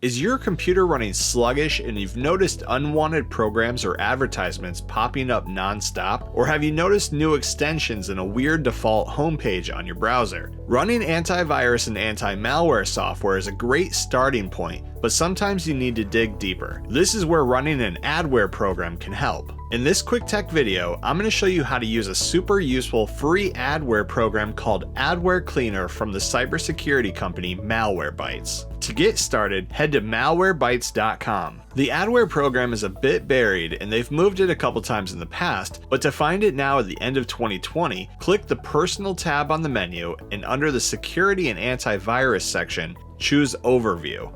Is your computer running sluggish and you've noticed unwanted programs or advertisements popping up nonstop? Or have you noticed new extensions and a weird default homepage on your browser? Running antivirus and anti-malware software is a great starting point, but sometimes you need to dig deeper. This is where running an Adware program can help. In this quick tech video, I'm going to show you how to use a super useful free Adware program called AdwCleaner from the cybersecurity company Malwarebytes. To get started, head to Malwarebytes.com. The Adware program is a bit buried and they've moved it a couple times in the past, but to find it now at the end of 2020, click the Personal tab on the menu and under the Security and Antivirus section, choose Overview.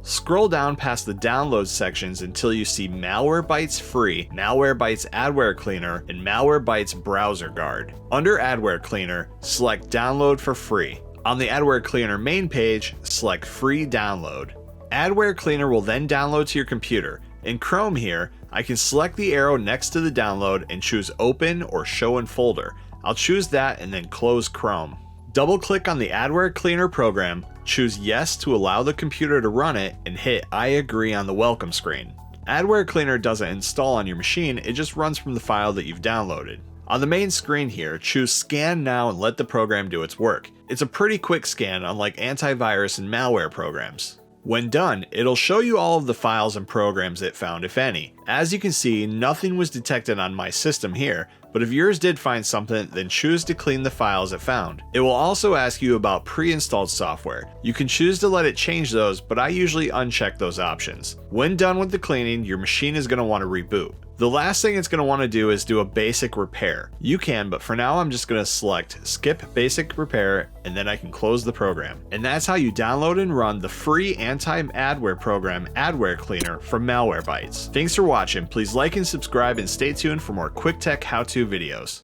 Scroll down past the download sections until you see Malwarebytes Free, Malwarebytes AdwCleaner, and Malwarebytes Browser Guard. Under AdwCleaner, select Download for free. On the AdwCleaner main page, select Free Download. AdwCleaner will then download to your computer. In Chrome here, I can select the arrow next to the download and choose Open or Show in Folder. I'll choose that and then close Chrome. Double-click on the AdwCleaner program, choose Yes to allow the computer to run it, and hit I agree on the welcome screen. AdwCleaner doesn't install on your machine, it just runs from the file that you've downloaded. On the main screen here, choose Scan Now and let the program do its work. It's a pretty quick scan, unlike antivirus and malware programs. When done, it'll show you all of the files and programs it found, if any. As you can see, nothing was detected on my system here, but if yours did find something, then choose to clean the files it found. It will also ask you about pre-installed software. You can choose to let it change those, but I usually uncheck those options. When done with the cleaning, your machine is going to want to reboot. The last thing it's going to want to do is do a basic repair. You can, but for now I'm just going to select Skip Basic Repair and then I can close the program. And that's how you download and run the free anti-adware program AdwCleaner from Malwarebytes. Thanks for watching. Please like and subscribe and stay tuned for more quick tech how-to videos.